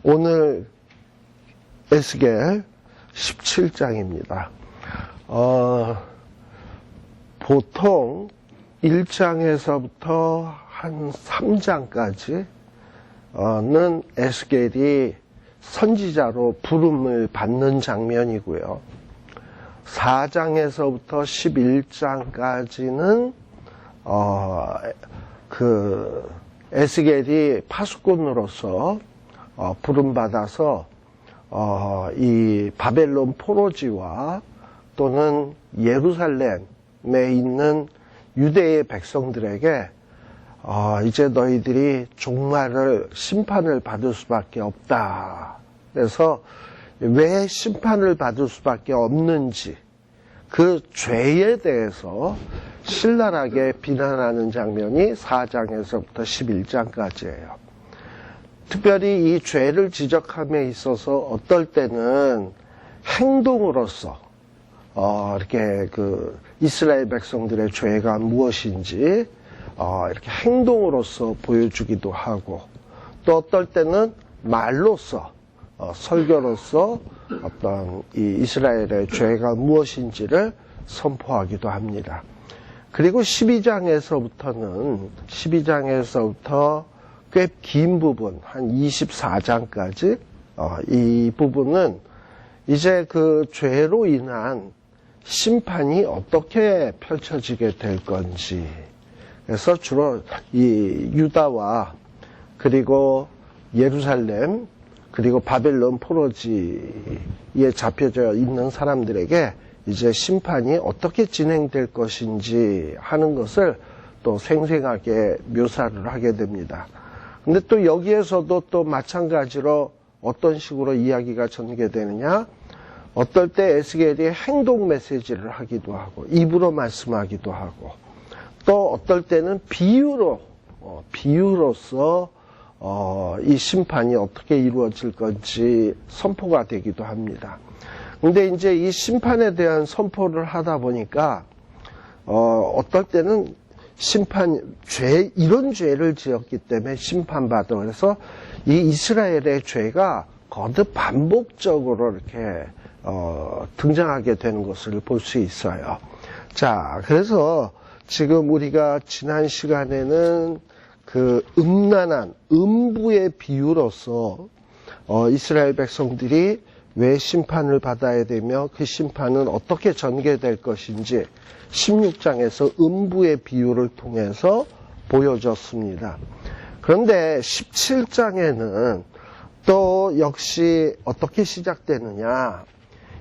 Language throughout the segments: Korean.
오늘 에스겔 17장입니다. 보통 1장에서부터 한 3장까지는 에스겔이 선지자로 부름을 받는 장면이고요. 4장에서부터 11장까지는 에스겔이 파수꾼으로서 부름받아서 이 바벨론 포로지와 또는 예루살렘에 있는 유대의 백성들에게 이제 너희들이 종말을 심판을 받을 수밖에 없다. 그래서 왜 심판을 받을 수밖에 없는지 그 죄에 대해서 신랄하게 비난하는 장면이 4장에서부터 11장까지예요. 특별히 이 죄를 지적함에 있어서 어떨 때는 행동으로서 이렇게 이스라엘 백성들의 죄가 무엇인지 이렇게 행동으로서 보여주기도 하고, 또 어떨 때는 말로써 설교로서 어떤 이 이스라엘의 죄가 무엇인지를 선포하기도 합니다. 그리고 12장에서부터 꽤 긴 부분, 한 24장까지 이 부분은 이제 그 죄로 인한 심판이 어떻게 펼쳐지게 될 건지, 그래서 주로 이 유다와 그리고 예루살렘 그리고 바벨론 포로지에 잡혀져 있는 사람들에게 이제 심판이 어떻게 진행될 것인지 하는 것을 또 생생하게 묘사를 하게 됩니다. 근데 또 여기에서도 또 마찬가지로 어떤 식으로 이야기가 전개되느냐, 어떨 때 에스겔이 행동 메시지를 하기도 하고 입으로 말씀하기도 하고, 또 어떨 때는 비유로서 이 심판이 어떻게 이루어질 건지 선포가 되기도 합니다. 근데 이제 이 심판에 대한 선포를 하다 보니까 어떨 때는 이런 죄를 지었기 때문에 심판받아. 그래서 이 이스라엘의 죄가 거듭 반복적으로 이렇게 등장하게 되는 것을 볼 수 있어요. 자, 그래서 지금 우리가 지난 시간에는 그 음란한 음부의 비유로서 이스라엘 백성들이 왜 심판을 받아야 되며 그 심판은 어떻게 전개될 것인지 16장에서 음부의 비유를 통해서 보여줬습니다. 그런데 17장에는 또 역시 어떻게 시작되느냐,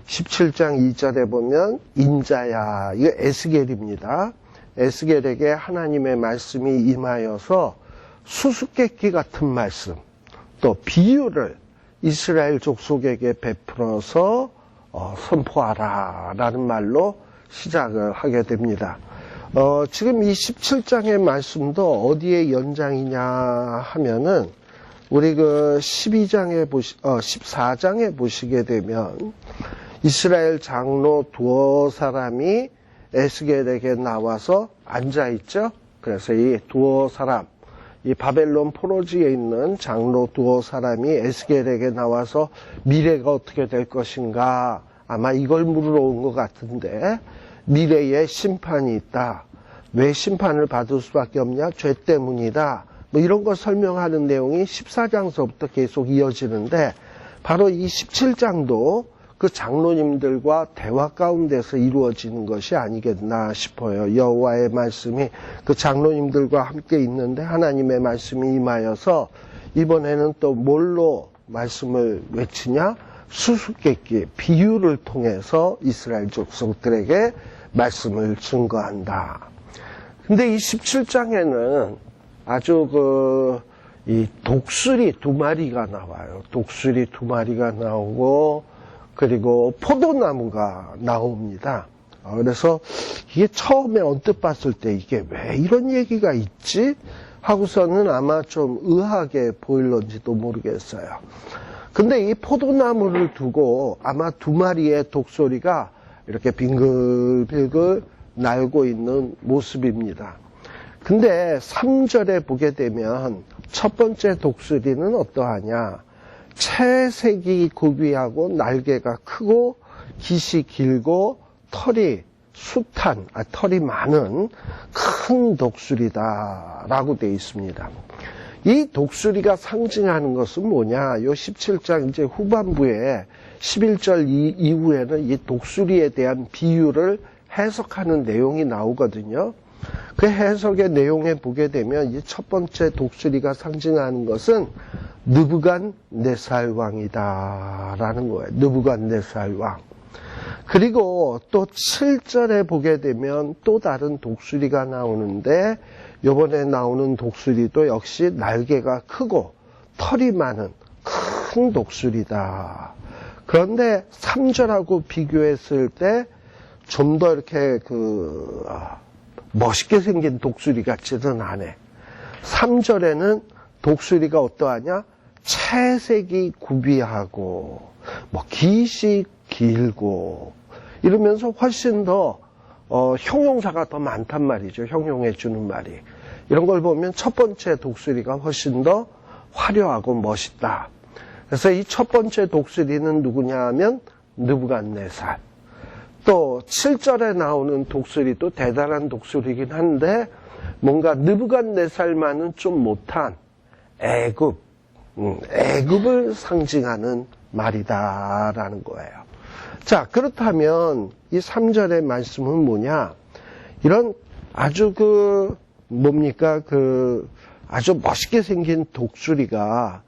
17장 2절에 보면 인자야, 이거 에스겔입니다. 에스겔에게 하나님의 말씀이 임하여서 수수께끼 같은 말씀, 또 비유를 이스라엘 족속에게 베풀어서 선포하라 라는 말로 시작을 하게 됩니다. 지금 이 17장의 말씀도 어디에 연장이냐 하면은 우리 14장에 보시게 되면 이스라엘 장로 두어 사람이 에스겔에게 나와서 앉아있죠. 그래서 이 두어 사람, 이 바벨론 포로지에 있는 장로 두어 사람이 에스겔에게 나와서 미래가 어떻게 될 것인가, 아마 이걸 물으러 온 것 같은데, 미래에 심판이 있다. 왜 심판을 받을 수밖에 없냐? 죄 때문이다. 뭐 이런 걸 설명하는 내용이 14장서부터 계속 이어지는데, 바로 이 17장도 그 장로님들과 대화 가운데서 이루어지는 것이 아니겠나 싶어요. 여호와의 말씀이 그 장로님들과 함께 있는데 하나님의 말씀이 임하여서 이번에는 또 뭘로 말씀을 외치냐? 수수께끼, 비유를 통해서 이스라엘 족속들에게 말씀을 증거한다. 근데 이 17장에는 아주 이 독수리 2마리가 나와요. 독수리 2마리가 나오고, 그리고 포도나무가 나옵니다. 그래서 이게 처음에 언뜻 봤을 때 이게 왜 이런 얘기가 있지? 하고서는 아마 좀 의아하게 보일런지도 모르겠어요. 근데 이 포도나무를 두고 아마 2마리의 독수리가 이렇게 빙글빙글 날고 있는 모습입니다. 근데 3절에 보게 되면 첫 번째 독수리는 어떠하냐? 채색이 구비하고 날개가 크고 깃이 길고 털이 털이 많은 큰 독수리다라고 되어 있습니다. 이 독수리가 상징하는 것은 뭐냐? 요 17장 이제 후반부에 11절 이후에는 이 독수리에 대한 비유를 해석하는 내용이 나오거든요. 그 해석의 내용에 보게 되면 이 첫 번째 독수리가 상징하는 것은 느부갓네살 왕이다라는 거예요. 느부갓네살 왕. 그리고 또 7절에 보게 되면 또 다른 독수리가 나오는데 이번에 나오는 독수리도 역시 날개가 크고 털이 많은 큰 독수리다. 그런데 3절하고 비교했을 때 좀 더 이렇게 멋있게 생긴 독수리 같지는 않아. 3절에는 독수리가 어떠하냐? 채색이 구비하고 깃이 길고 이러면서 훨씬 더 형용사가 더 많단 말이죠. 형용해 주는 말이. 이런 걸 보면 첫 번째 독수리가 훨씬 더 화려하고 멋있다. 그래서 이 첫 번째 독수리는 누구냐 하면 느부갓네살. 또 7절에 나오는 독수리도 대단한 독수리이긴 한데 뭔가 느부갓네살만은 좀 못한 애굽을 상징하는 말이다라는 거예요. 자, 그렇다면 이 3절의 말씀은 뭐냐? 이런 아주 아주 멋있게 생긴 독수리가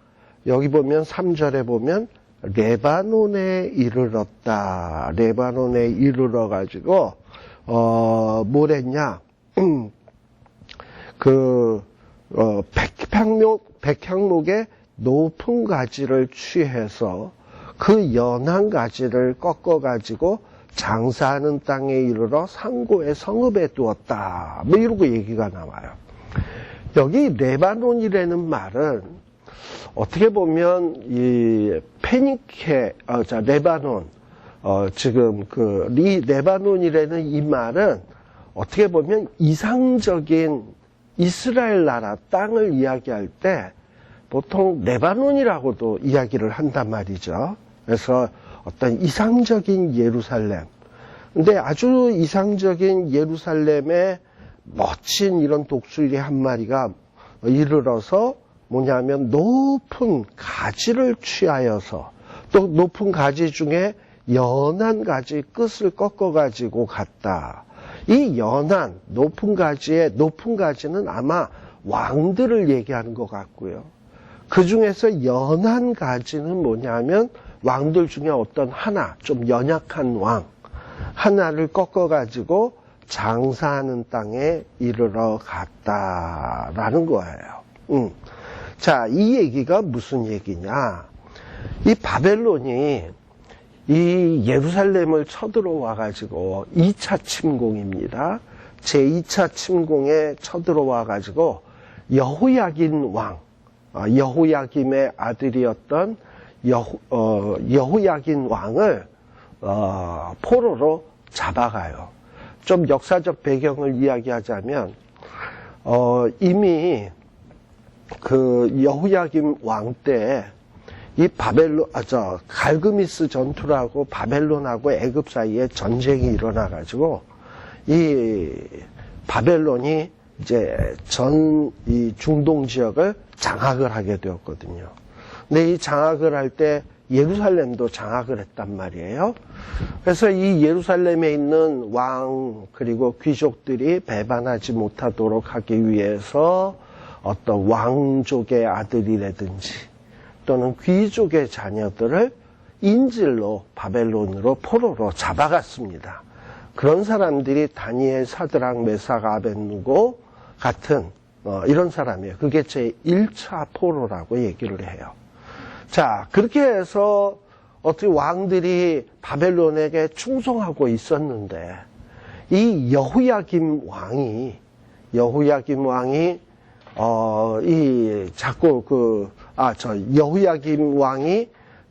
여기 보면 3절에 보면 레바논에 이르렀다. 레바논에 이르러 가지고 뭐랬냐? 백향목의 높은 가지를 취해서 그 연한 가지를 꺾어 가지고 장사하는 땅에 이르러 상고의 성읍에 두었다. 뭐 이러고 얘기가 나와요. 여기 레바논이라는 말은 어떻게 보면 이 레바논 지금 이 레바논이라는 이 말은 어떻게 보면 이상적인 이스라엘 나라 땅을 이야기할 때 보통 레바논이라고도 이야기를 한단 말이죠. 그래서 어떤 이상적인 예루살렘. 근데 아주 이상적인 예루살렘에 멋진 이런 독수리 한 마리가 이르러서 뭐냐면 높은 가지를 취하여서 또 높은 가지 중에 연한 가지 끝을 꺾어 가지고 갔다. 이 연한 높은 가지는 아마 왕들을 얘기하는 것 같고요. 그 중에서 연한 가지는 뭐냐면 왕들 중에 어떤 하나, 좀 연약한 왕 하나를 꺾어 가지고 장사하는 땅에 이르러 갔다라는 거예요. 자, 이 얘기가 무슨 얘기냐? 이 바벨론이 이 예루살렘을 쳐들어와 가지고 2차 침공입니다. 제2차 침공에 쳐들어와 가지고 여호야긴 왕, 여호야김의 아들이었던 여호야긴 왕을 포로로 잡아가요. 좀 역사적 배경을 이야기하자면 이미 여호야김 왕 때 이 갈그미스 전투라고 바벨론하고 애굽 사이에 전쟁이 일어나 가지고 이 바벨론이 이제 이 중동 지역을 장악을 하게 되었거든요. 근데 이 장악을 할 때 예루살렘도 장악을 했단 말이에요. 그래서 이 예루살렘에 있는 왕 그리고 귀족들이 배반하지 못하도록 하기 위해서 어떤 왕족의 아들이라든지 또는 귀족의 자녀들을 인질로 바벨론으로 포로로 잡아갔습니다. 그런 사람들이 다니엘, 사드락, 메삭, 아벳느고 같은 이런 사람이에요. 그게 제 1차 포로라고 얘기를 해요. 자, 그렇게 해서 어떻게 왕들이 바벨론에게 충성하고 있었는데 이 여호야김 왕이 여호야김 왕이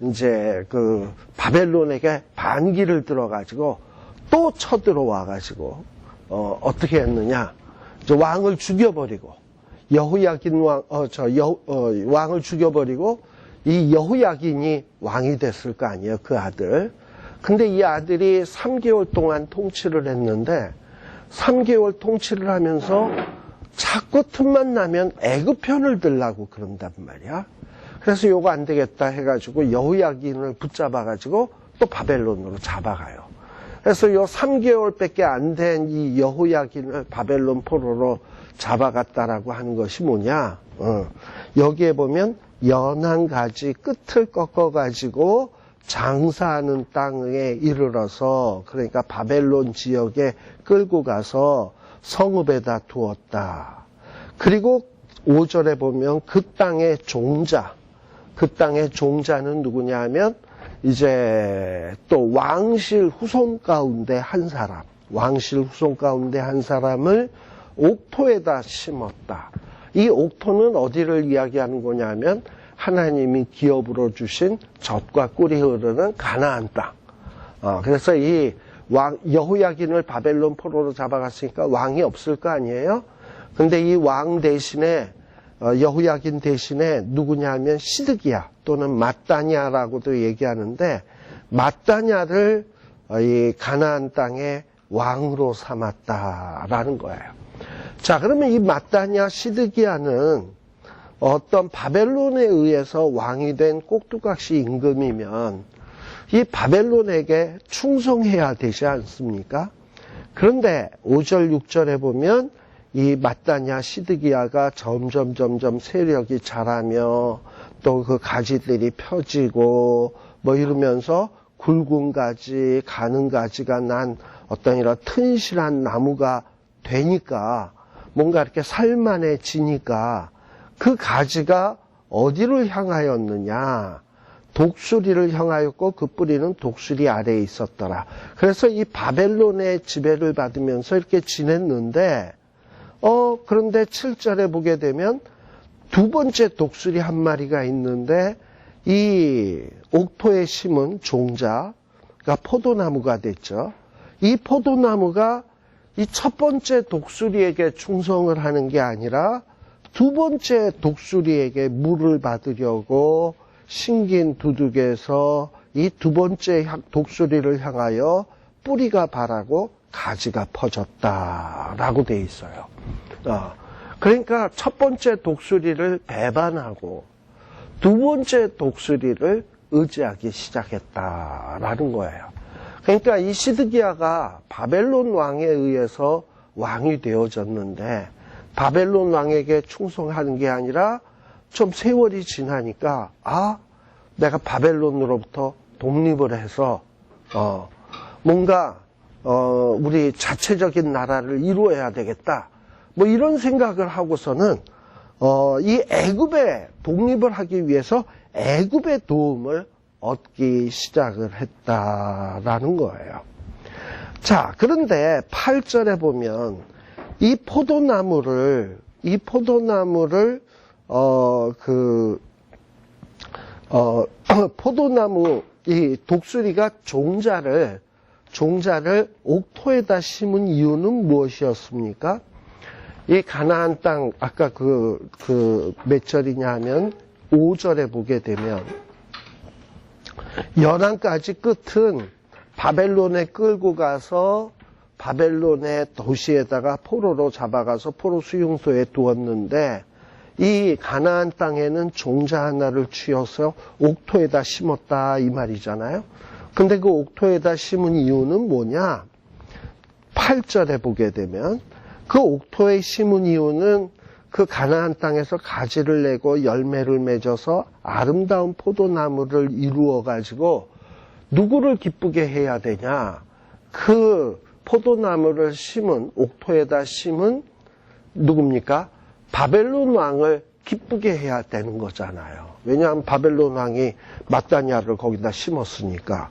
이제 바벨론에게 반기를 들어가지고 또 쳐들어와 가지고 어떻게 했느냐? 왕을 죽여버리고 여호야긴 왕을 죽여버리고 이 여호야긴이 왕이 됐을 거 아니에요, 그 아들. 근데 이 아들이 3개월 동안 통치를 했는데 3개월 통치를 하면서 자꾸 틈만 나면 애굽 편을 들라고 그런단 말이야. 그래서 요거 안 되겠다 해가지고 여호야긴을 붙잡아가지고 또 바벨론으로 잡아가요. 그래서 요 3개월밖에 안 된 이 여호야긴을 바벨론 포로로 잡아갔다라고 하는 것이 뭐냐? 여기에 보면 연한 가지 끝을 꺾어가지고 장사하는 땅에 이르러서, 그러니까 바벨론 지역에 끌고 가서 성읍에다 두었다. 그리고 5절에 보면 그 땅의 종자, 그 땅의 종자는 누구냐 하면 이제 또 왕실 후손 가운데 한 사람, 왕실 후손 가운데 한 사람을 옥토에다 심었다. 이 옥토는 어디를 이야기하는 거냐면 하나님이 기업으로 주신 젖과 꿀이 흐르는 가나안 땅. 그래서 이 여호야긴을 바벨론 포로로 잡아갔으니까 왕이 없을 거 아니에요? 근데 이 왕 대신에 여호야긴 대신에 누구냐면 시드기야 또는 마따냐라고도 얘기하는데, 마따냐를 이 가나안 땅의 왕으로 삼았다라는 거예요. 자, 그러면 이 마따냐 시드기야는 어떤 바벨론에 의해서 왕이 된 꼭두각시 임금이면 이 바벨론에게 충성해야 되지 않습니까? 그런데 5절 6절에 보면 이 마따냐 시드기야가 점점 세력이 자라며 또 그 가지들이 펴지고 뭐 이러면서 굵은 가지, 가는 가지가 난 어떤 이런 튼실한 나무가 되니까 뭔가 이렇게 살만해지니까 그 가지가 어디를 향하였느냐? 독수리를 향하였고 그 뿌리는 독수리 아래에 있었더라. 그래서 이 바벨론의 지배를 받으면서 이렇게 지냈는데 그런데 7절에 보게 되면 두 번째 독수리 한 마리가 있는데 이 옥토에 심은 종자가 포도나무가 됐죠. 이 포도나무가 이 첫 번째 독수리에게 충성을 하는 게 아니라 두 번째 독수리에게 물을 받으려고 신긴 두둑에서 이 두 번째 독수리를 향하여 뿌리가 바라고 가지가 퍼졌다라고 돼 있어요. 그러니까 첫 번째 독수리를 배반하고 두 번째 독수리를 의지하기 시작했다라는 거예요. 그러니까 이 시드기야가 바벨론 왕에 의해서 왕이 되어졌는데 바벨론 왕에게 충성하는 게 아니라 좀 세월이 지나니까 내가 바벨론으로부터 독립을 해서 뭔가 우리 자체적인 나라를 이루어야 되겠다. 뭐 이런 생각을 하고서는 이 애굽에 독립을 하기 위해서 애굽의 도움을 얻기 시작을 했다라는 거예요. 자, 그런데 8절에 보면 이 포도나무를 포도나무 이 독수리가 종자를 옥토에다 심은 이유는 무엇이었습니까? 이 가나안 땅 아까 몇 절이냐 하면 5절에 보게 되면 11가지 끝은 바벨론에 끌고 가서 바벨론의 도시에다가 포로로 잡아가서 포로 수용소에 두었는데 이 가나안 땅에는 종자 하나를 쥐어서 옥토에다 심었다 이 말이잖아요. 근데 그 옥토에다 심은 이유는 뭐냐? 8절에 보게 되면 그 옥토에 심은 이유는 그 가나안 땅에서 가지를 내고 열매를 맺어서 아름다운 포도나무를 이루어 가지고 누구를 기쁘게 해야 되냐? 그 포도나무를 심은 옥토에다 심은 누굽니까? 바벨론 왕을 기쁘게 해야 되는 거잖아요. 왜냐하면 바벨론 왕이 마따냐를 거기다 심었으니까.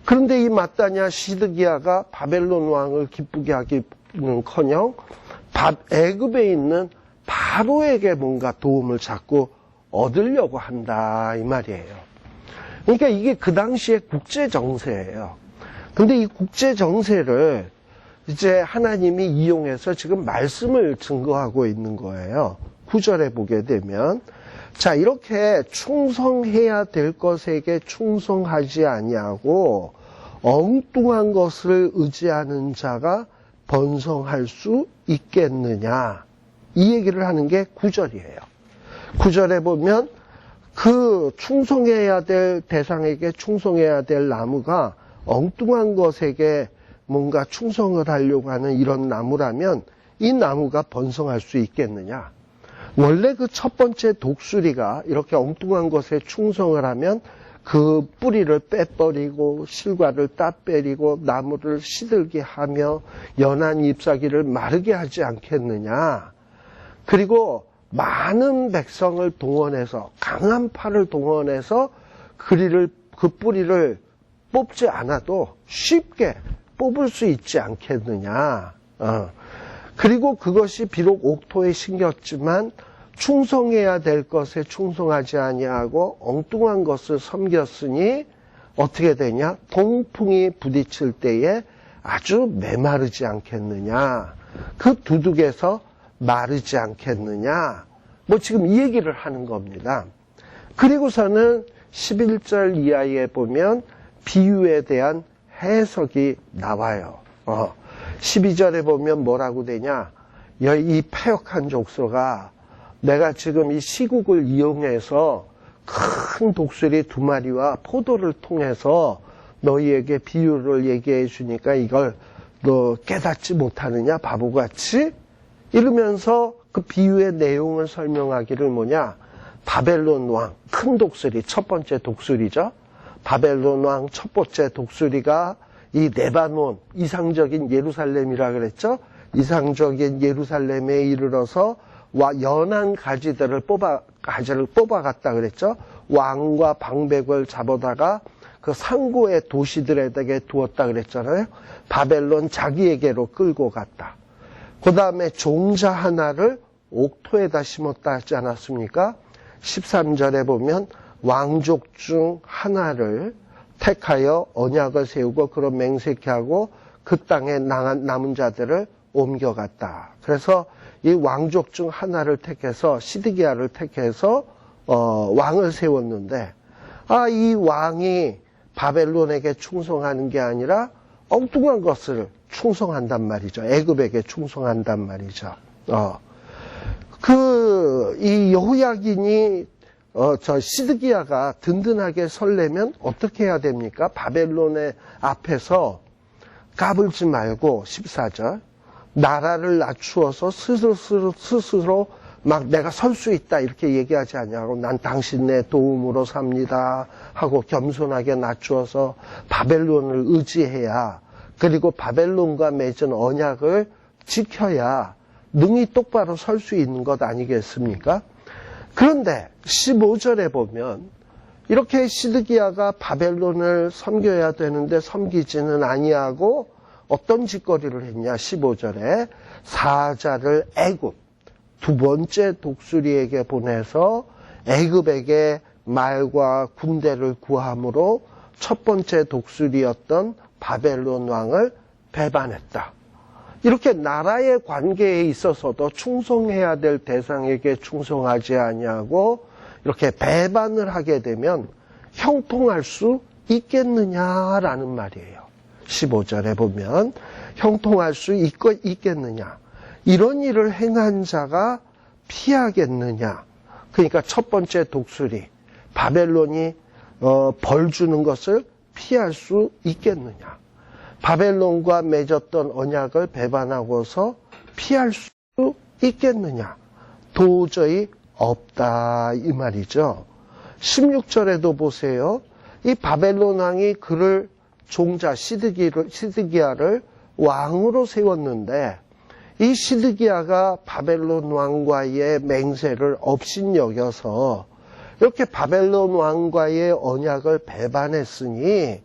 그런데 이 마따냐 시드기야가 바벨론 왕을 기쁘게 하기는커녕 애굽에 있는 바로에게 뭔가 도움을 자꾸 얻으려고 한다 이 말이에요. 그러니까 이게 그 당시의 국제 정세예요. 근데 이 국제 정세를 이제 하나님이 이용해서 지금 말씀을 증거하고 있는 거예요. 9절에 보게 되면 자 이렇게 충성해야 될 것에게 충성하지 아니하고 엉뚱한 것을 의지하는 자가 번성할 수 있겠느냐 이 얘기를 하는 게 9절이에요. 9절에 보면 그 충성해야 될 대상에게 충성해야 될 나무가 엉뚱한 것에게 뭔가 충성을 하려고 하는 이런 나무라면 이 나무가 번성할 수 있겠느냐. 원래 그 첫 번째 독수리가 이렇게 엉뚱한 것에 충성을 하면 그 뿌리를 빼버리고 실과를 따빼리고 나무를 시들게 하며 연한 잎사귀를 마르게 하지 않겠느냐. 그리고 많은 백성을 동원해서 강한 팔을 동원해서 그 뿌리를 뽑지 않아도 쉽게 뽑을 수 있지 않겠느냐. 그리고 그것이 비록 옥토에 심겼지만 충성해야 될 것에 충성하지 아니하고 엉뚱한 것을 섬겼으니 어떻게 되냐? 동풍이 부딪힐 때에 아주 메마르지 않겠느냐. 그 두둑에서 마르지 않겠느냐. 뭐 지금 이 얘기를 하는 겁니다. 그리고서는 11절 이하에 보면 비유에 대한 해석이 나와요. 12절에 보면 뭐라고 되냐? 이 패역한 족속아, 내가 지금 이 시국을 이용해서 큰 독수리 2마리와 포도를 통해서 너희에게 비유를 얘기해 주니까 이걸 너 깨닫지 못하느냐 바보같이? 이러면서 그 비유의 내용을 설명하기를 뭐냐? 바벨론 왕, 큰 독수리, 첫 번째 독수리죠. 바벨론 왕 첫 번째 독수리가 이 레바논, 이상적인 예루살렘이라 그랬죠. 이상적인 예루살렘에 이르러서 연한 가지를 뽑아갔다 그랬죠. 왕과 방백을 잡아다가 그 상고의 도시들에게 두었다 그랬잖아요. 바벨론 자기에게로 끌고 갔다. 그 다음에 종자 하나를 옥토에다 심었다 하지 않았습니까? 13절에 보면 왕족 중 하나를 택하여 언약을 세우고 그런 맹세케 하고 그 땅에 남은 자들을 옮겨갔다. 그래서 이 왕족 중 하나를 택해서 시드기야를 택해서 왕을 세웠는데 이 왕이 바벨론에게 충성하는 게 아니라 엉뚱한 것을 충성한단 말이죠. 애굽에게 충성한단 말이죠. 이 여호야긴이 저 시드기야가 든든하게 설려면 어떻게 해야 됩니까? 바벨론의 앞에서 까불지 말고 14절 나라를 낮추어서 스스로 막 내가 설 수 있다 이렇게 얘기하지 않냐고 난 당신의 도움으로 삽니다 하고 겸손하게 낮추어서 바벨론을 의지해야 그리고 바벨론과 맺은 언약을 지켜야 능히 똑바로 설 수 있는 것 아니겠습니까? 그런데 15절에 보면 이렇게 시드기야가 바벨론을 섬겨야 되는데 섬기지는 아니하고 어떤 짓거리를 했냐 15절에 사자를 애굽 두 번째 독수리에게 보내서 애굽에게 말과 군대를 구함으로 첫 번째 독수리였던 바벨론 왕을 배반했다. 이렇게 나라의 관계에 있어서도 충성해야 될 대상에게 충성하지 아니하고 이렇게 배반을 하게 되면 형통할 수 있겠느냐라는 말이에요. 15절에 보면 형통할 수 있겠느냐. 이런 일을 행한 자가 피하겠느냐. 그러니까 첫 번째 독수리 바벨론이 벌 주는 것을 피할 수 있겠느냐. 바벨론과 맺었던 언약을 배반하고서 피할 수 있겠느냐. 도저히 없다 이 말이죠. 16절에도 보세요. 이 바벨론 왕이 그를 종자 시드기야를 왕으로 세웠는데 이 시드기야가 바벨론 왕과의 맹세를 업신여겨서 이렇게 바벨론 왕과의 언약을 배반했으니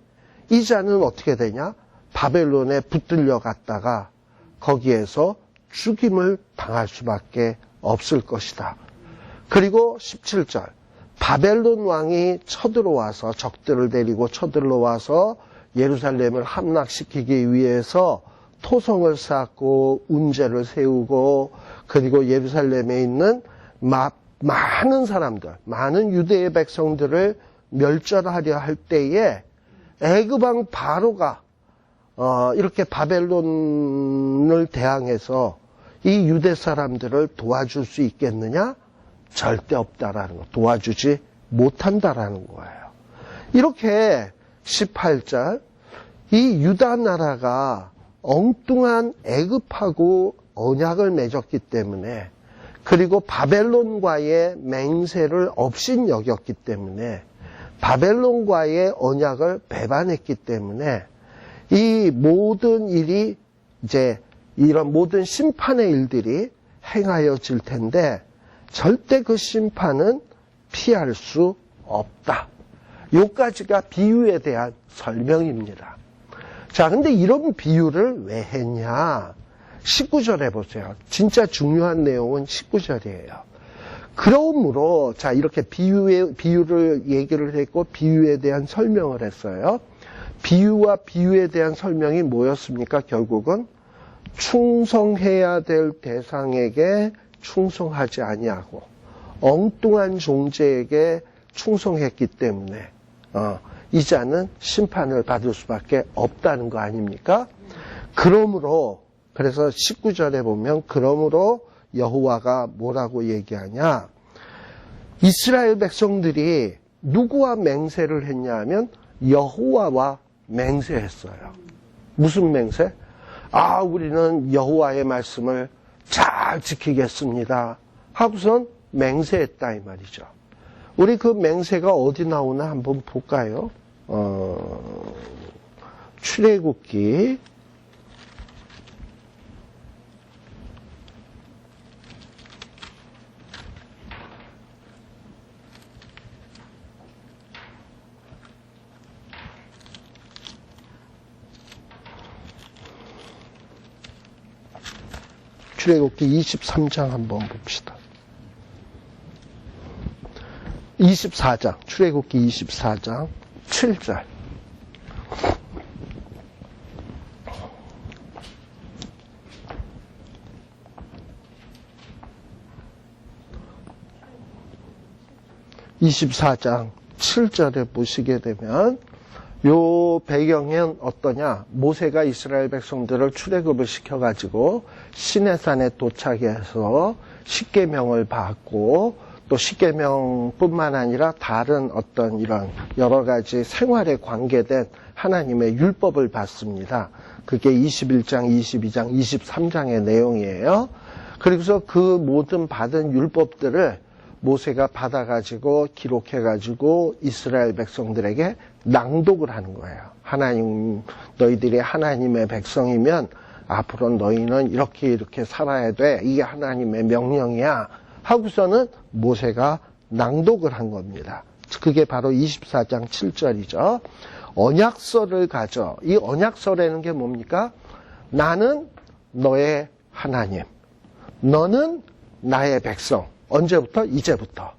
이 자는 어떻게 되냐? 바벨론에 붙들려 갔다가 거기에서 죽임을 당할 수밖에 없을 것이다. 그리고 17절 바벨론 왕이 쳐들어와서 적들을 데리고 쳐들어와서 예루살렘을 함락시키기 위해서 토성을 쌓고 운제를 세우고 그리고 예루살렘에 있는 많은 사람들, 많은 유대의 백성들을 멸절하려 할 때에 애굽왕 바로가 이렇게 바벨론을 대항해서 이 유대 사람들을 도와줄 수 있겠느냐? 절대 없다라는 거, 도와주지 못한다라는 거예요. 이렇게 18절, 이 유다 나라가 엉뚱한 애굽하고 언약을 맺었기 때문에, 그리고 바벨론과의 맹세를 업신 여겼기 때문에, 바벨론과의 언약을 배반했기 때문에 이 모든 일이 이제 이런 모든 심판의 일들이 행하여질 텐데 절대 그 심판은 피할 수 없다. 요까지가 비유에 대한 설명입니다. 자, 근데 이런 비유를 왜 했냐? 19절에 보세요. 진짜 중요한 내용은 19절이에요. 그러므로 자 이렇게 비유를 얘기를 했고 비유에 대한 설명을 했어요. 비유와 비유에 대한 설명이 뭐였습니까? 결국은 충성해야 될 대상에게 충성하지 아니하고 엉뚱한 존재에게 충성했기 때문에 이 자는 심판을 받을 수밖에 없다는 거 아닙니까? 그러므로 그래서 19절에 보면 그러므로 여호와가 뭐라고 얘기하냐? 이스라엘 백성들이 누구와 맹세를 했냐 하면 여호와와 맹세했어요. 무슨 맹세? 우리는 여호와의 말씀을 잘 지키겠습니다 하고선 맹세했다 이 말이죠. 우리 그 맹세가 어디 나오나 한번 볼까요? 출애굽기 23장 한번 봅시다. 24장, 출애굽기 24장 7절. (24장) 7절에 보시게 되면 요 배경은 어떠냐? 모세가 이스라엘 백성들을 출애굽을 시켜가지고 시내산에 도착해서 십계명을 받고 또 십계명뿐만 아니라 다른 어떤 이런 여러 가지 생활에 관계된 하나님의 율법을 받습니다. 그게 21장, 22장, 23장의 내용이에요. 그래서 그 모든 받은 율법들을 모세가 받아가지고 기록해가지고 이스라엘 백성들에게 낭독을 하는 거예요. 하나님, 너희들이 하나님의 백성이면 앞으로 너희는 이렇게 살아야 돼. 이게 하나님의 명령이야. 하고서는 모세가 낭독을 한 겁니다. 그게 바로 24장 7절이죠. 언약서를 가져. 이 언약서라는 게 뭡니까? 나는 너의 하나님. 너는 나의 백성. 언제부터? 이제부터.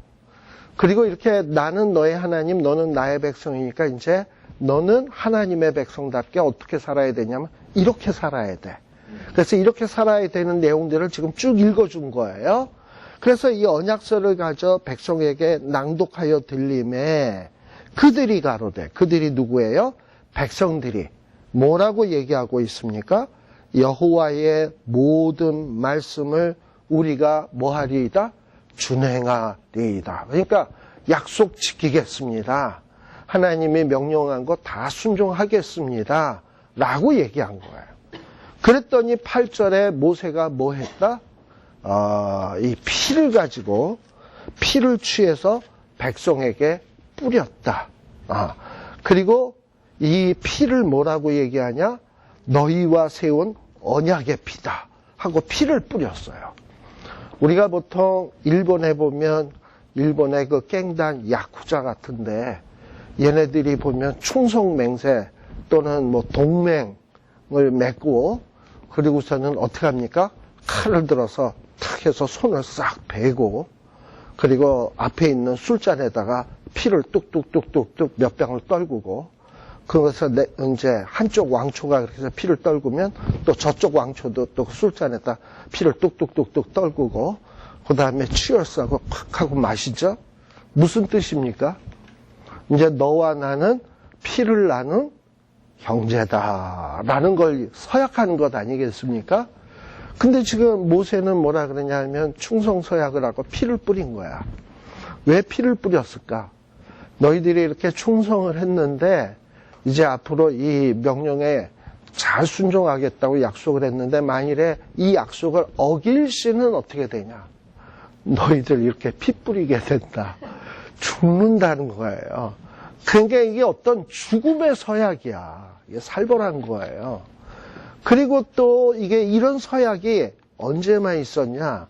그리고 이렇게 나는 너의 하나님, 너는 나의 백성이니까 이제 너는 하나님의 백성답게 어떻게 살아야 되냐면 이렇게 살아야 돼. 그래서 이렇게 살아야 되는 내용들을 지금 쭉 읽어준 거예요. 그래서 이 언약서를 가져 백성에게 낭독하여 들림에 그들이 가로되, 그들이 누구예요? 백성들이 뭐라고 얘기하고 있습니까? 여호와의 모든 말씀을 우리가 뭐하리이다? 준행하리이다. 그러니까 약속 지키겠습니다. 하나님이 명령한 거 다 순종하겠습니다. 라고 얘기한 거예요. 그랬더니 8절에 모세가 뭐 했다? 이 피를 가지고 피를 취해서 백성에게 뿌렸다. 그리고 이 피를 뭐라고 얘기하냐? 너희와 세운 언약의 피다 하고 피를 뿌렸어요. 우리가 보통 일본에 보면 일본의 그 갱단 야쿠자 같은데 얘네들이 보면 충성맹세 또는 뭐 동맹을 맺고 그리고서는 어떻게 합니까? 칼을 들어서 탁 해서 손을 싹 베고 그리고 앞에 있는 술잔에다가 피를 뚝뚝뚝뚝뚝 몇 병을 떨구고 그래서 이제 한쪽 왕초가 그렇게 해서 피를 떨구면 또 저쪽 왕초도 또 술잔에다 피를 뚝뚝뚝뚝 떨구고 그 다음에 치얼스하고 팍 하고 마시죠. 무슨 뜻입니까? 이제 너와 나는 피를 나눈 형제다라는 걸 서약하는 것 아니겠습니까? 근데 지금 모세는 뭐라 그러냐 하면 충성서약을 하고 피를 뿌린 거야. 왜 피를 뿌렸을까? 너희들이 이렇게 충성을 했는데 이제 앞으로 이 명령에 잘 순종하겠다고 약속을 했는데 만일에 이 약속을 어길 시는 어떻게 되냐? 너희들 이렇게 피 뿌리게 된다. 죽는다는 거예요. 그러니까 이게 어떤 죽음의 서약이야. 이게 살벌한 거예요. 그리고 또 이게 이런 서약이 언제만 있었냐?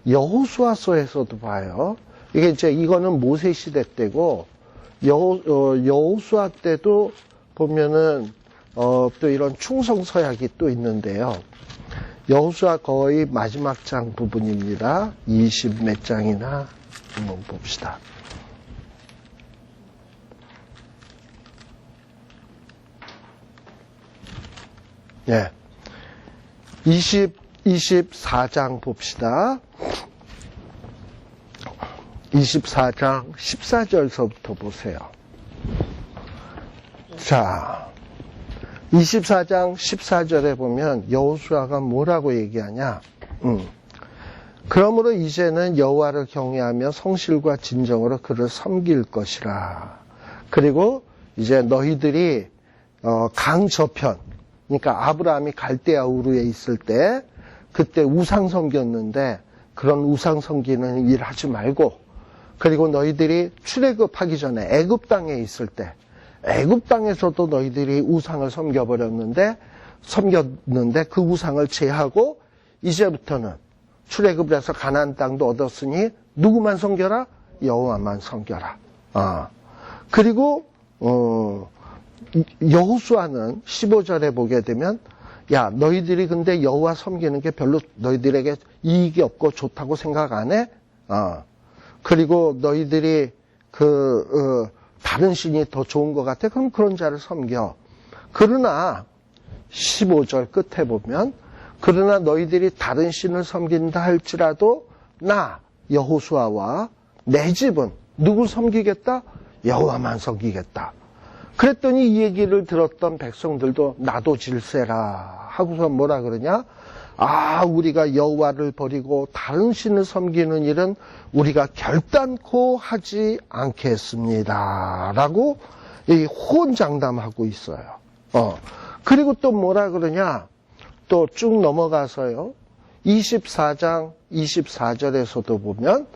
여호수아서에서도 봐요. 이게 이제 이거는 모세 시대 때고 여호수아 때도 보면은 또 이런 충성 서약이 또 있는데요. 여호수아 거의 마지막 장 부분입니다. 20 몇 장이나 한번 봅시다. 예. 24장 봅시다. 24장 14절서부터 보세요. 자, 24장 14절에 보면 여호수아가 뭐라고 얘기하냐? 그러므로 이제는 여호와를 경외하며 성실과 진정으로 그를 섬길 것이라. 그리고 이제 너희들이 강 저편, 그러니까 아브라함이 갈대아 우르에 있을 때 그때 우상 섬겼는데 그런 우상 섬기는 일 하지 말고, 그리고 너희들이 출애굽하기 전에 애굽 땅에 있을 때 애굽 땅에서도 너희들이 우상을 섬겼는데 그 우상을 제하고 이제부터는 출애굽을 해서 가나안 땅도 얻었으니 누구만 섬겨라? 여호와만 섬겨라. 그리고 여호수아는 15절에 보게 되면 야, 너희들이 근데 여호와 섬기는 게 별로 너희들에게 이익이 없고 좋다고 생각 안 해? 그리고 너희들이 다른 신이 더 좋은 것 같아? 그럼 그런 자를 섬겨. 그러나 15절 끝에 보면 그러나 너희들이 다른 신을 섬긴다 할지라도 나 여호수아와 내 집은 누굴 섬기겠다? 여호와만 섬기겠다. 그랬더니 이 얘기를 들었던 백성들도 나도 질세라 하고서 뭐라 그러냐? 우리가 여호와를 버리고 다른 신을 섬기는 일은 우리가 결단코 하지 않겠습니다. 라고 호언장담하고 있어요. 그리고 또 뭐라 그러냐? 또 쭉 넘어가서요. 24장 24절에서도 보면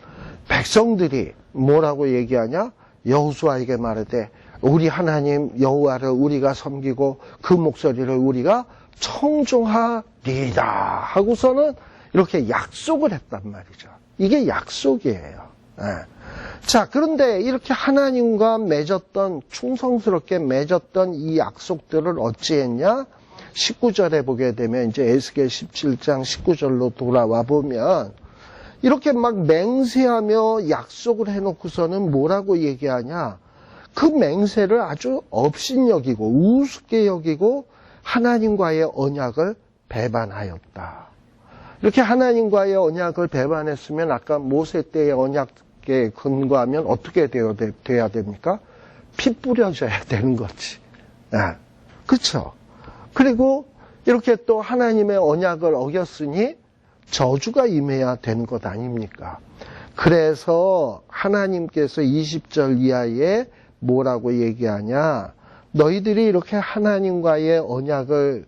백성들이 뭐라고 얘기하냐? 여호수아에게 말하되 우리 하나님 여호와를 우리가 섬기고 그 목소리를 우리가 청종하리이다 하고서는 이렇게 약속을 했단 말이죠. 이게 약속이에요. 자, 그런데 이렇게 하나님과 맺었던, 충성스럽게 맺었던 이 약속들을 어찌했냐? 19절에 보게 되면 이제 에스겔 17장 19절로 돌아와 보면 이렇게 막 맹세하며 약속을 해놓고서는 뭐라고 얘기하냐? 그 맹세를 아주 업신여기고 우습게 여기고 하나님과의 언약을 배반하였다. 이렇게 하나님과의 언약을 배반했으면 아까 모세 때의 언약에 근거하면 어떻게 돼야 됩니까? 피 뿌려져야 되는 거지. 그렇죠? 그리고 이렇게 또 하나님의 언약을 어겼으니 저주가 임해야 되는 것 아닙니까? 그래서 하나님께서 20절 이하에 뭐라고 얘기하냐? 너희들이 이렇게 하나님과의 언약을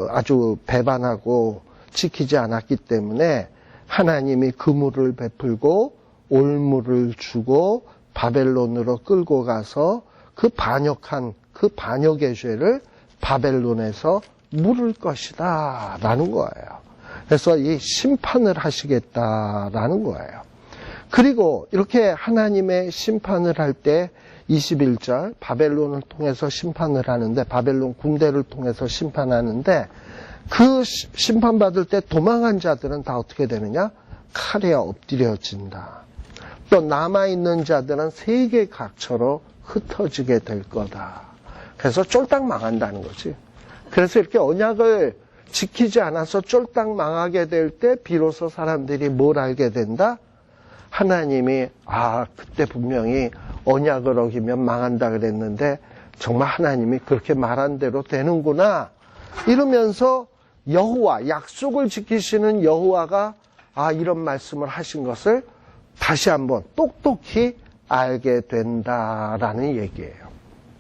아주 배반하고 지키지 않았기 때문에 하나님이 그물을 베풀고 올무를 주고 바벨론으로 끌고 가서 그 반역한 그 반역의 죄를 바벨론에서 물을 것이다 라는 거예요. 그래서 이 심판을 하시겠다라는 거예요. 그리고 이렇게 하나님의 심판을 할 때 21절 바벨론을 통해서 심판을 하는데, 바벨론 군대를 통해서 심판하는데 그 심판받을 때 도망한 자들은 다 어떻게 되느냐? 칼에 엎드려진다. 또 남아있는 자들은 세계 각처로 흩어지게 될 거다. 그래서 쫄딱 망한다는 거지. 그래서 이렇게 언약을 지키지 않아서 쫄딱 망하게 될 때 비로소 사람들이 뭘 알게 된다? 하나님이 그때 분명히 언약을 어기면 망한다 그랬는데 정말 하나님이 그렇게 말한 대로 되는구나 이러면서 여호와, 약속을 지키시는 여호와가 이런 말씀을 하신 것을 다시 한번 똑똑히 알게 된다라는 얘기예요.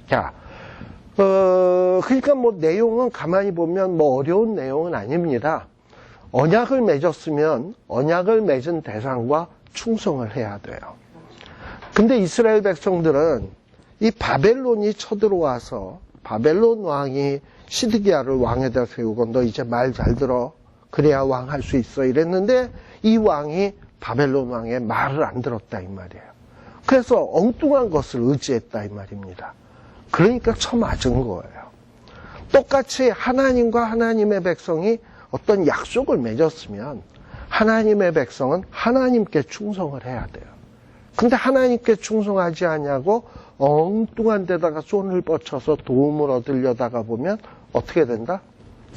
자, 그러니까 뭐 내용은 가만히 보면 뭐 어려운 내용은 아닙니다. 언약을 맺었으면 언약을 맺은 대상과 충성을 해야 돼요. 근데 이스라엘 백성들은 이 바벨론이 쳐들어와서 바벨론 왕이 시드기야를 왕에다 세우고 너 이제 말 잘 들어. 그래야 왕 할 수 있어. 이랬는데 이 왕이 바벨론 왕의 말을 안 들었다 이 말이에요. 그래서 엉뚱한 것을 의지했다 이 말입니다. 그러니까 처맞은 거예요. 똑같이 하나님과 하나님의 백성이 어떤 약속을 맺었으면 하나님의 백성은 하나님께 충성을 해야 돼요. 근데 하나님께 충성하지 않냐고 엉뚱한 데다가 손을 뻗쳐서 도움을 얻으려다가 보면 어떻게 된다?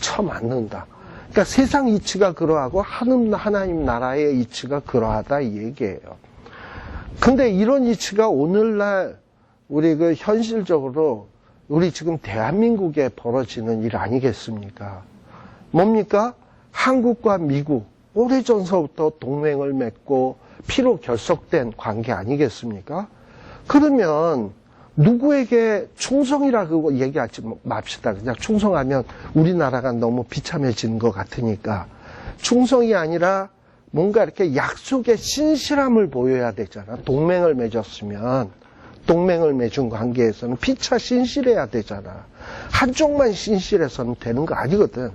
처맞는다. 그러니까 세상 이치가 그러하고 하나님 나라의 이치가 그러하다 이 얘기예요. 근데 이런 이치가 오늘날 우리 현실적으로 우리 지금 대한민국에 벌어지는 일 아니겠습니까? 뭡니까? 한국과 미국 오래전서부터 동맹을 맺고 피로 결속된 관계 아니겠습니까? 그러면 누구에게 충성이라고 얘기하지 맙시다. 그냥 충성하면 우리나라가 너무 비참해지는 것 같으니까 충성이 아니라 뭔가 이렇게 약속의 신실함을 보여야 되잖아. 동맹을 맺었으면 동맹을 맺은 관계에서는 피차 신실해야 되잖아. 한쪽만 신실해서는 되는 거 아니거든.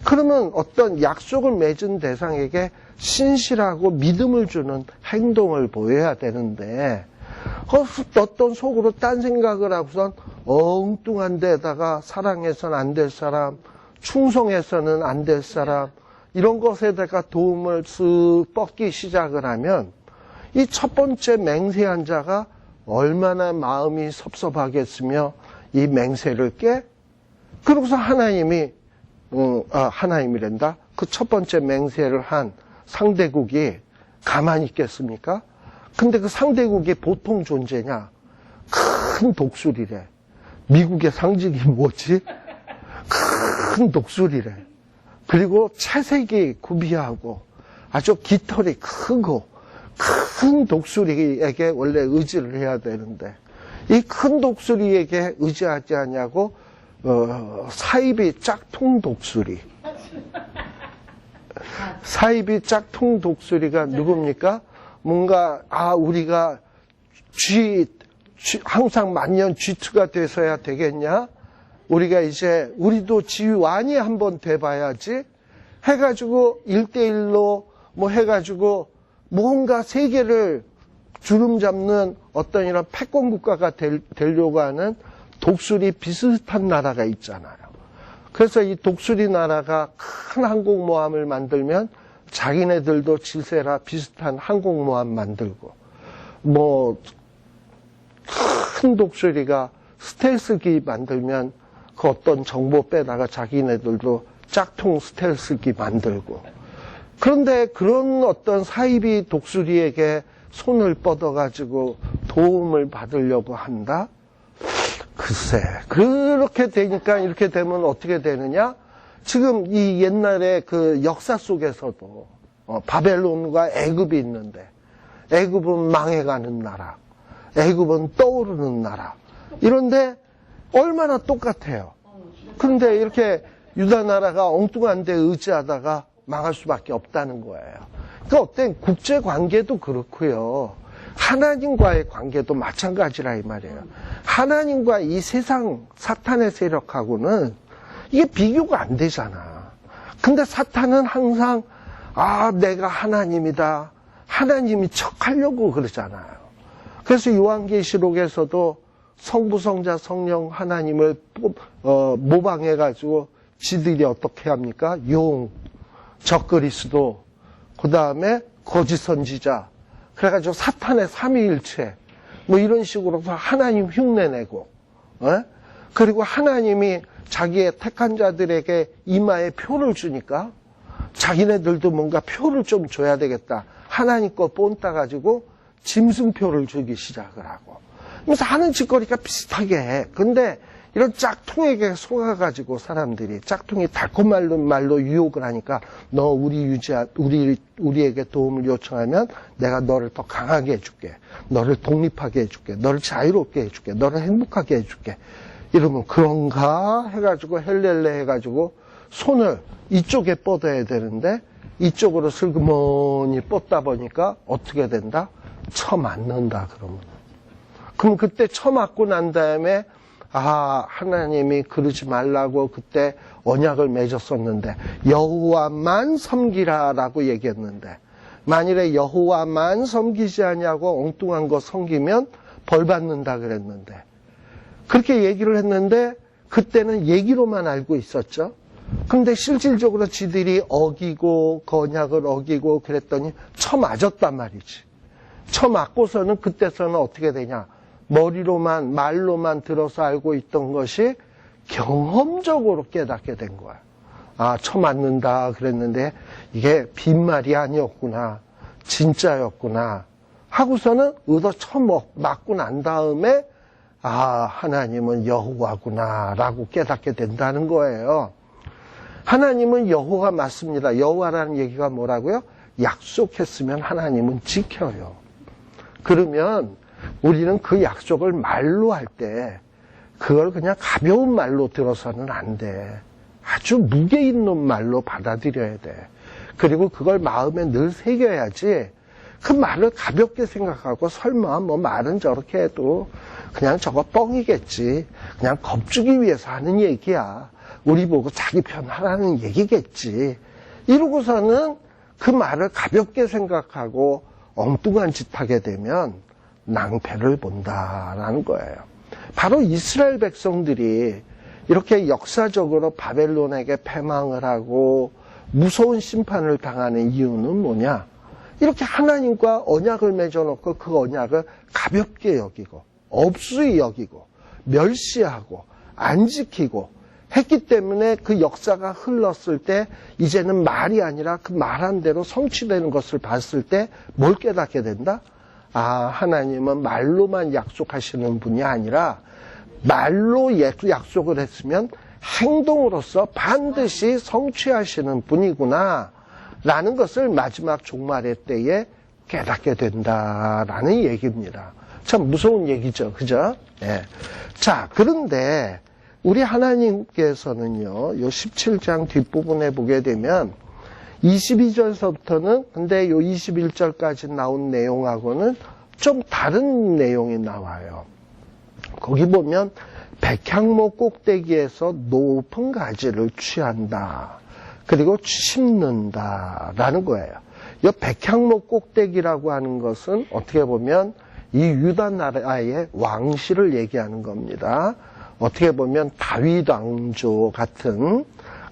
그러면 어떤 약속을 맺은 대상에게 신실하고 믿음을 주는 행동을 보여야 되는데 어떤 속으로 딴 생각을 하고선 엉뚱한 데다가 사랑해서는 안 될 사람, 충성해서는 안 될 사람 이런 것에다가 도움을 쓱 뻗기 시작을 하면 이 첫 번째 맹세한 자가 얼마나 마음이 섭섭하겠으며 이 맹세를 깨? 그러고서 하나님이란다. 그 첫 번째 맹세를 한 상대국이 가만히 있겠습니까? 근데 그 상대국이 보통 존재냐? 큰 독수리래. 미국의 상징이 뭐지? 큰 독수리래. 그리고 채색이 구비하고 아주 깃털이 크고 큰 독수리에게 원래 의지를 해야 되는데 이 큰 독수리에게 의지하지 않냐고 사입이 짝퉁 독수리. 사입이 짝퉁 독수리가 누굽니까? 뭔가 우리가 항상 만년 G2가 돼서야 되겠냐? 우리도 지완이 한번 돼봐야지 해가지고 1대1로 뭐 해가지고 뭔가 세계를 주름 잡는 어떤 이런 패권 국가가 되려고 하는 독수리 비슷한 나라가 있잖아요. 그래서 이 독수리 나라가 큰 항공모함을 만들면 자기네들도 질세라 비슷한 항공모함 만들고 뭐 큰 독수리가 스텔스기 만들면 그 어떤 정보 빼다가 자기네들도 짝퉁 스텔스기 만들고 그런데 그런 어떤 사이비 독수리에게 손을 뻗어가지고 도움을 받으려고 한다? 글쎄, 그렇게 되니까 이렇게 되면 어떻게 되느냐? 지금 이 옛날에 그 역사 속에서도 바벨론과 애굽이 있는데 애굽은 망해가는 나라, 애굽은 떠오르는 나라 이런데 얼마나 똑같아요. 그런데 이렇게 유다 나라가 엉뚱한 데 의지하다가 망할 수밖에 없다는 거예요. 그 어떤 국제 관계도 그렇고요. 하나님과의 관계도 마찬가지라 이 말이에요. 하나님과 이 세상 사탄의 세력하고는 이게 비교가 안 되잖아. 근데 사탄은 항상 내가 하나님이다. 하나님이 척하려고 그러잖아요. 그래서 요한계시록에서도 성부, 성자, 성령 하나님을 모방해가지고 지들이 어떻게 합니까? 용, 적그리스도, 그 다음에 거짓 선지자. 그래가지고 사탄의 삼위일체. 뭐 이런 식으로 하나님 흉내내고. 그리고 하나님이 자기의 택한 자들에게 이마에 표를 주니까 자기네들도 뭔가 표를 좀 줘야 되겠다. 하나님 거 뽐따 가지고 짐승표를 주기 시작을 하고. 그래서 하는 짓거리가 비슷하게 해. 근데 이런 짝퉁에게 속아가지고 사람들이 짝퉁이 달콤한 말로 유혹을 하니까 너 우리에게 도움을 요청하면 내가 너를 더 강하게 해줄게. 너를 독립하게 해줄게. 너를 자유롭게 해줄게. 너를 행복하게 해줄게. 이러면 그런가 해가지고 헬렐레 해가지고 손을 이쪽에 뻗어야 되는데 이쪽으로 슬그머니 뻗다 보니까 어떻게 된다? 쳐맞는다 그러면. 그럼 그때 쳐맞고 난 다음에 하나님이 그러지 말라고 그때 언약을 맺었었는데 여호와만 섬기라라고 얘기했는데 만일에 여호와만 섬기지 않냐고 엉뚱한 거 섬기면 벌 받는다 그랬는데 그렇게 얘기를 했는데 그때는 얘기로만 알고 있었죠. 근데 실질적으로 지들이 어기고 언약을 어기고 그랬더니 쳐맞았단 말이지. 쳐맞고서는 그때서는 어떻게 되냐. 머리로만 말로만 들어서 알고 있던 것이 경험적으로 깨닫게 된 거야. 쳐맞는다 그랬는데 이게 빈말이 아니었구나. 진짜였구나. 하고서는 맞고 난 다음에 하나님은 여호와구나 라고 깨닫게 된다는 거예요. 하나님은 여호와 맞습니다. 여호와라는 얘기가 뭐라고요? 약속했으면 하나님은 지켜요. 그러면 우리는 그 약속을 말로 할 때 그걸 그냥 가벼운 말로 들어서는 안 돼. 아주 무게 있는 말로 받아들여야 돼. 그리고 그걸 마음에 늘 새겨야지 그 말을 가볍게 생각하고 설마 뭐 말은 저렇게 해도 그냥 저거 뻥이겠지. 그냥 겁주기 위해서 하는 얘기야. 우리 보고 자기 편 하라는 얘기겠지. 이러고서는 그 말을 가볍게 생각하고 엉뚱한 짓 하게 되면 낭패를 본다라는 거예요. 바로 이스라엘 백성들이 이렇게 역사적으로 바벨론에게 패망을 하고 무서운 심판을 당하는 이유는 뭐냐? 이렇게 하나님과 언약을 맺어놓고 그 언약을 가볍게 여기고 없수히 여기고 멸시하고 안 지키고 했기 때문에 그 역사가 흘렀을 때 이제는 말이 아니라 그 말한 대로 성취되는 것을 봤을 때 뭘 깨닫게 된다? 하나님은 말로만 약속하시는 분이 아니라 말로 약속을 했으면 행동으로서 반드시 성취하시는 분이구나 라는 것을 마지막 종말의 때에 깨닫게 된다라는 얘기입니다. 참 무서운 얘기죠. 그죠? 네. 자, 그런데 우리 하나님께서는요, 요 17장 뒷부분에 보게 되면 22절서부터는 근데 요 21절까지 나온 내용하고는 좀 다른 내용이 나와요. 거기 보면 백향목 꼭대기에서 높은 가지를 취한다. 그리고 심는다라는 거예요. 이 백향목 꼭대기라고 하는 것은 어떻게 보면 이 유다 나라의 왕실을 얘기하는 겁니다. 어떻게 보면 다윗 왕조 같은.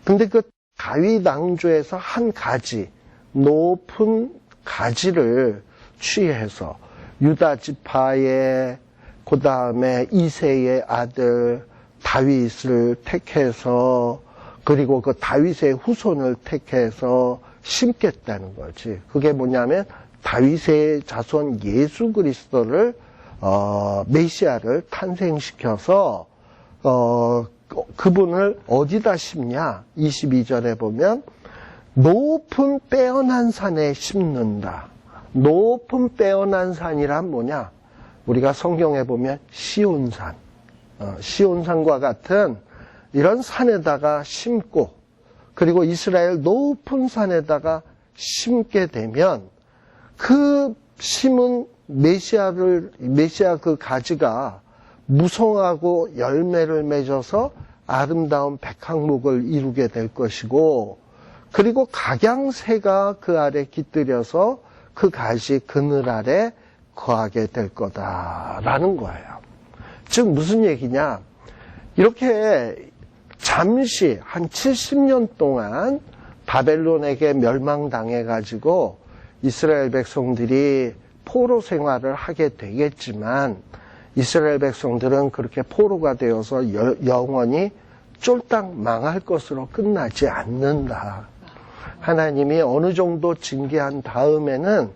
근데 그 다윗 왕조에서 한 가지, 높은 가지를 취해서 유다 지파의 그 다음에 이새의 아들 다윗을 택해서 그리고 그 다윗의 후손을 택해서 심겠다는 거지. 그게 뭐냐면 다윗의 자손 예수 그리스도를 메시아를 탄생시켜서 그분을 어디다 심냐? 22절에 보면 높은 빼어난 산에 심는다. 높은 빼어난 산이란 뭐냐? 우리가 성경에 보면 시온산, 시온산과 같은 이런 산에다가 심고 그리고 이스라엘 높은 산에다가 심게 되면 그 심은 메시아 그 가지가 무성하고 열매를 맺어서 아름다운 백향목을 이루게 될 것이고 그리고 각양새가 그 아래 깃들여서 그 가지 그늘 아래 거하게 될 거다라는 거예요. 즉 무슨 얘기냐? 이렇게 잠시 한 70년 동안 바벨론에게 멸망당해가지고 이스라엘 백성들이 포로 생활을 하게 되겠지만 이스라엘 백성들은 그렇게 포로가 되어서 영원히 쫄딱 망할 것으로 끝나지 않는다. 하나님이 어느 정도 징계한 다음에는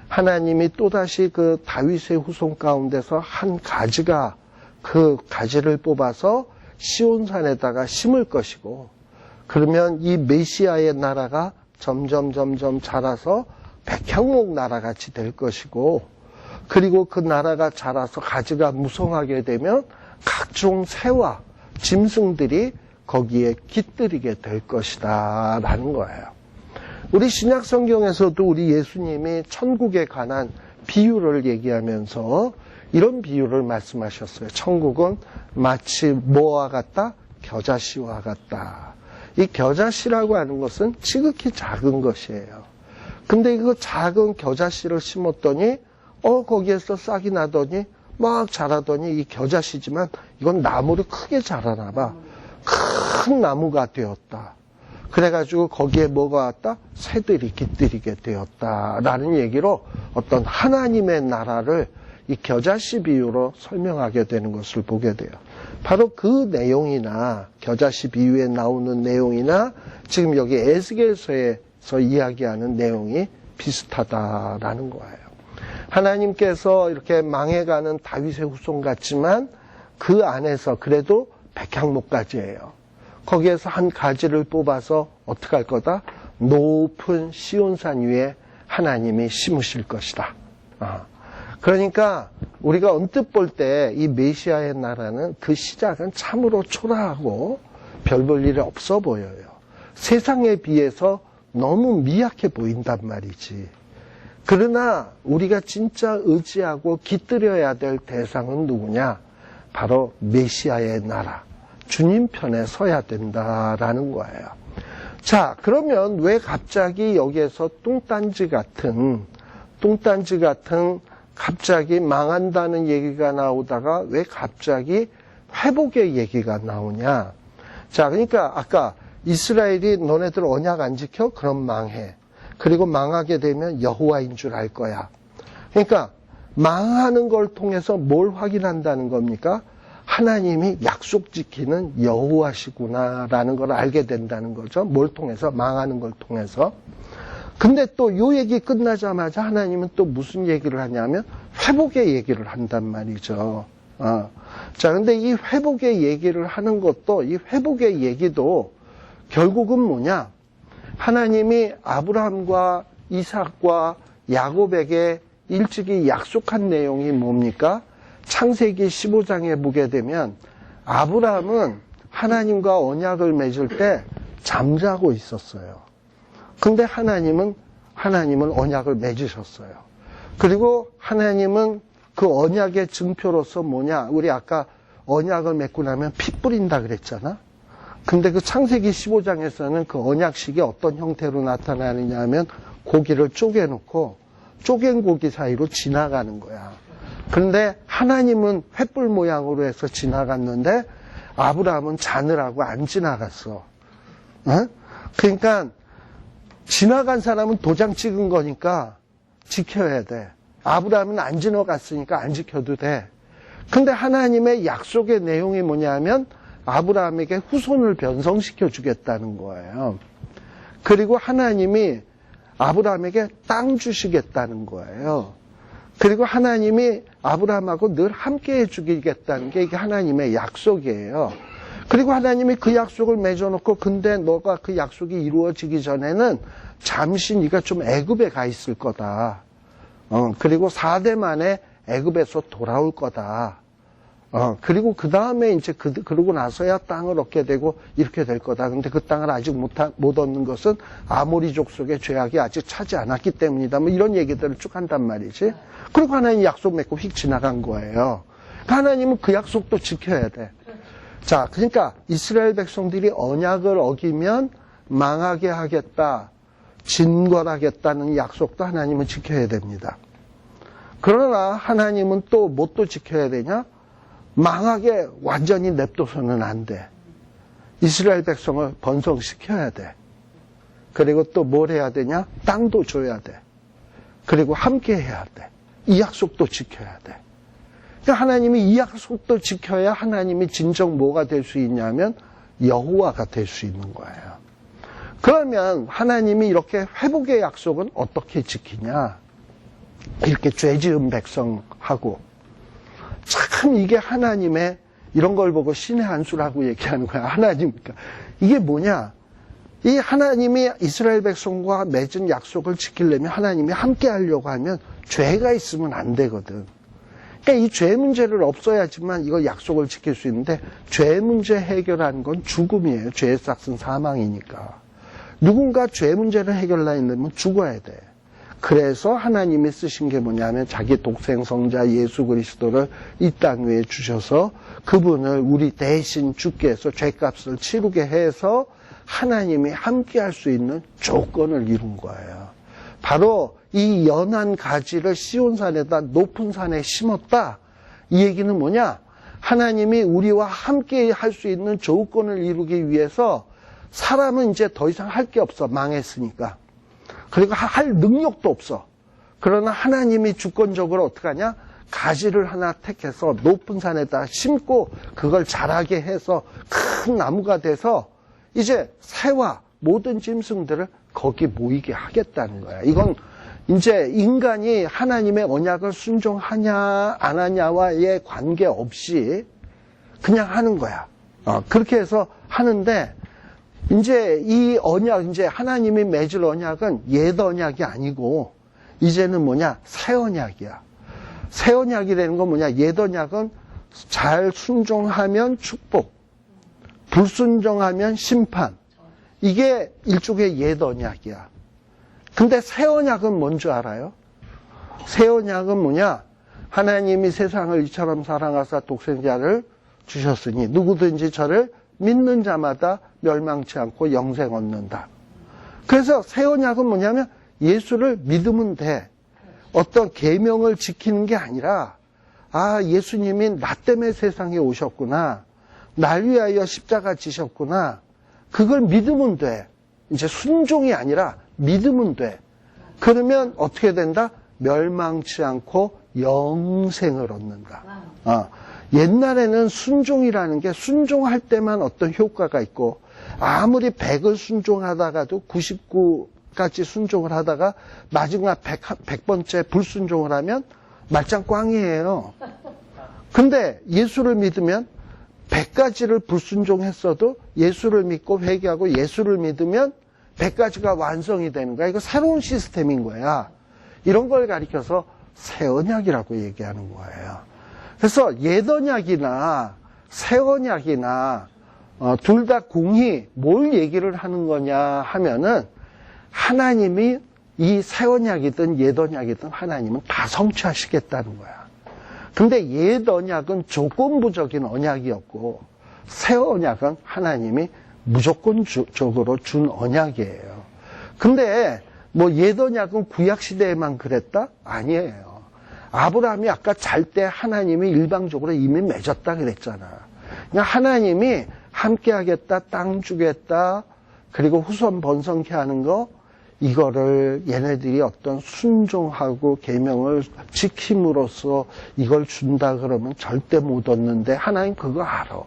하나님이 또다시 그 다윗의 후손 가운데서 한 가지가 그 가지를 뽑아서 시온산에다가 심을 것이고, 그러면 이 메시아의 나라가 점점 자라서 백향목 나라같이 될 것이고, 그리고 그 나라가 자라서 가지가 무성하게 되면 각종 새와 짐승들이 거기에 깃들이게 될 것이다 라는 거예요. 우리 신약 성경에서도 우리 예수님이 천국에 관한 비유를 얘기하면서 이런 비유를 말씀하셨어요. 천국은 마치 뭐와 같다? 겨자씨와 같다. 이 겨자씨라고 하는 것은 지극히 작은 것이에요. 근데 그 작은 겨자씨를 심었더니 거기에서 싹이 나더니 막 자라더니 이 겨자씨지만 이건 나무를 크게 자라나 봐. 큰 나무가 되었다. 그래가지고 거기에 뭐가 왔다? 새들이 깃들이게 되었다라는 얘기로 어떤 하나님의 나라를 이 겨자씨 비유로 설명하게 되는 것을 보게 돼요. 바로 그 내용이나 겨자씨 비유에 나오는 내용이나 지금 여기 에스겔서에서 이야기하는 내용이 비슷하다라는 거예요. 하나님께서 이렇게 망해가는 다윗의 후손 같지만 그 안에서 그래도 백향목가지예요. 거기에서 한 가지를 뽑아서 어떻게 할 거다? 높은 시온산 위에 하나님이 심으실 것이다. 그러니까 우리가 언뜻 볼 때 이 메시아의 나라는 그 시작은 참으로 초라하고 별 볼 일이 없어 보여요. 세상에 비해서 너무 미약해 보인단 말이지. 그러나 우리가 진짜 의지하고 깃들여야 될 대상은 누구냐? 바로 메시아의 나라, 주님 편에 서야 된다라는 거예요. 자, 그러면 왜 갑자기 여기에서 뚱딴지 같은 갑자기 망한다는 얘기가 나오다가 왜 갑자기 회복의 얘기가 나오냐? 자, 그러니까 아까 이스라엘이 너네들 언약 안 지켜? 그럼 망해. 그리고 망하게 되면 여호와인 줄 알 거야. 그러니까 망하는 걸 통해서 뭘 확인한다는 겁니까? 하나님이 약속 지키는 여호와시구나라는 걸 알게 된다는 거죠. 뭘 통해서? 망하는 걸 통해서. 근데 또 요 얘기 끝나자마자 하나님은 또 무슨 얘기를 하냐면 회복의 얘기를 한단 말이죠. 자, 근데 이 회복의 얘기를 하는 것도, 이 회복의 얘기도 결국은 뭐냐? 하나님이 아브라함과 이삭과 야곱에게 일찍이 약속한 내용이 뭡니까? 창세기 15장에 보게 되면 아브라함은 하나님과 언약을 맺을 때 잠자고 있었어요. 근데 하나님은 언약을 맺으셨어요. 그리고 하나님은 그 언약의 증표로서 뭐냐? 우리 아까 언약을 맺고 나면 피 뿌린다 그랬잖아? 근데 그 창세기 15장에서는 그 언약식이 어떤 형태로 나타나느냐 하면 고기를 쪼개놓고 쪼갠 고기 사이로 지나가는 거야. 그런데 하나님은 횃불 모양으로 해서 지나갔는데 아브라함은 자느라고 안 지나갔어. 그러니까 지나간 사람은 도장 찍은 거니까 지켜야 돼. 아브라함은 안 지나갔으니까 안 지켜도 돼. 근데 하나님의 약속의 내용이 뭐냐면 아브라함에게 후손을 변성시켜 주겠다는 거예요. 그리고 하나님이 아브라함에게 땅 주시겠다는 거예요. 그리고 하나님이 아브라함하고 늘 함께 해주겠다는 게 이게 하나님의 약속이에요. 그리고 하나님이 그 약속을 맺어놓고 근데 너가 그 약속이 이루어지기 전에는 잠시 네가 좀 애굽에 가 있을 거다. 그리고 4대 만에 애굽에서 돌아올 거다. 그리고 그 다음에 이제 그러고 나서야 땅을 얻게 되고 이렇게 될 거다. 근데 그 땅을 아직 못 얻는 것은 아모리족 속의 죄악이 아직 차지 않았기 때문이다. 뭐 이런 얘기들을 쭉 한단 말이지. 그리고 하나님 약속 맺고 휙 지나간 거예요. 하나님은 그 약속도 지켜야 돼. 자, 그러니까 이스라엘 백성들이 언약을 어기면 망하게 하겠다, 진멸하겠다는 약속도 하나님은 지켜야 됩니다. 그러나 하나님은 또 뭐 또 지켜야 되냐? 망하게 완전히 냅둬서는 안 돼. 이스라엘 백성을 번성시켜야 돼. 그리고 또 뭘 해야 되냐? 땅도 줘야 돼. 그리고 함께 해야 돼. 이 약속도 지켜야 돼. 그러니까 하나님이 이 약속도 지켜야 하나님이 진정 뭐가 될 수 있냐면 여호와가 될 수 있는 거예요. 그러면 하나님이 이렇게 회복의 약속은 어떻게 지키냐? 이렇게 죄 지은 백성하고 참 이게 하나님의 이런 걸 보고 신의 한 수라고 얘기하는 거야. 하나님. 이게 뭐냐? 이 하나님이 이스라엘 백성과 맺은 약속을 지키려면 하나님이 함께 하려고 하면 죄가 있으면 안 되거든. 그러니까 이 죄 문제를 없어야지만 이거 약속을 지킬 수 있는데 죄 문제 해결하는 건 죽음이에요. 죄의 싹은 사망이니까. 누군가 죄 문제를 해결하려면 죽어야 돼. 그래서 하나님이 쓰신 게 뭐냐면 자기 독생성자 예수 그리스도를 이 땅 위에 주셔서 그분을 우리 대신 죽게 해서 죄값을 치르게 해서 하나님이 함께 할 수 있는 조건을 이룬 거예요. 바로 이 연한 가지를 시온산에다 높은 산에 심었다. 이 얘기는 뭐냐? 하나님이 우리와 함께 할 수 있는 조건을 이루기 위해서 사람은 이제 더 이상 할 게 없어. 망했으니까. 그리고 할 능력도 없어. 그러나 하나님이 주권적으로 어떻게 하냐? 가지를 하나 택해서 높은 산에다 심고 그걸 자라게 해서 큰 나무가 돼서 이제 새와 모든 짐승들을 거기 모이게 하겠다는 거야. 이건 이제 인간이 하나님의 언약을 순종하냐 안 하냐와의 관계없이 그냥 하는 거야. 그렇게 해서 하는데 이제 이 언약, 이제 하나님이 맺을 언약은 옛 언약이 아니고 이제는 뭐냐? 새 언약이야. 새 언약이 되는 건 뭐냐? 옛 언약은 잘 순종하면 축복, 불순종하면 심판. 이게 일종의 옛 언약이야. 근데 새 언약은 뭔 줄 알아요? 새 언약은 뭐냐? 하나님이 세상을 이처럼 사랑하사 독생자를 주셨으니 누구든지 저를 믿는 자마다 멸망치 않고 영생 얻는다. 그래서 새 언약은 뭐냐면 예수를 믿으면 돼. 어떤 계명을 지키는 게 아니라 아, 예수님이 나 때문에 세상에 오셨구나. 날 위하여 십자가 지셨구나. 그걸 믿으면 돼. 이제 순종이 아니라 믿으면 돼. 그러면 어떻게 된다? 멸망치 않고 영생을 얻는다. 옛날에는 순종이라는 게 순종할 때만 어떤 효과가 있고 아무리 100을 순종하다가도 99까지 순종을 하다가 마지막 100번째 불순종을 하면 말짱 꽝이에요. 근데 예수를 믿으면 100가지를 불순종했어도 예수를 믿고 회개하고 예수를 믿으면 100가지가 완성이 되는 거야. 이거 새로운 시스템인 거야. 이런 걸 가리켜서 새 언약이라고 얘기하는 거예요. 그래서 옛 언약이나 새 언약이나 둘 다 공히 뭘 얘기를 하는 거냐 하면은 하나님이 이 새 언약이든 옛 언약이든 하나님은 다 성취하시겠다는 거야. 근데 옛 언약은 조건부적인 언약이었고 새 언약은 하나님이 무조건적으로 준 언약이에요. 근데 뭐 옛 언약은 구약 시대에만 그랬다? 아니에요. 아브라함이 아까 잘 때 하나님이 일방적으로 이미 맺었다 그랬잖아. 그러니까 하나님이 함께 하겠다, 땅 주겠다, 그리고 후손 번성케 하는 거, 이거를 얘네들이 어떤 순종하고 계명을 지킴으로써 이걸 준다 그러면 절대 못 얻는데 하나님 그거 알아.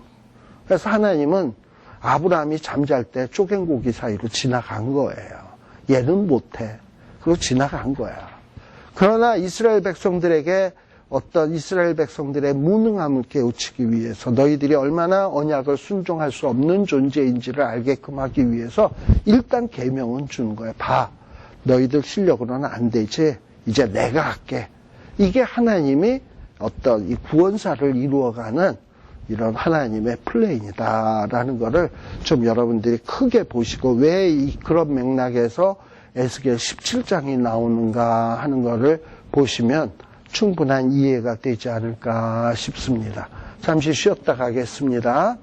그래서 하나님은 아브라함이 잠잘 때 쪼갠 고기 사이로 지나간 거예요. 얘는 못해. 그리고 지나간 거야. 그러나 이스라엘 백성들에게 어떤 이스라엘 백성들의 무능함을 깨우치기 위해서 너희들이 얼마나 언약을 순종할 수 없는 존재인지를 알게끔 하기 위해서 일단 계명은 주는 거야. 봐. 너희들 실력으로는 안 되지. 이제 내가 할게. 이게 하나님이 어떤 이 구원사를 이루어가는 이런 하나님의 플레인이다라는 거를 좀 여러분들이 크게 보시고 왜 그런 맥락에서 에스겔 17장이 나오는가 하는 거를 보시면 충분한 이해가 되지 않을까 싶습니다. 잠시 쉬었다 가겠습니다.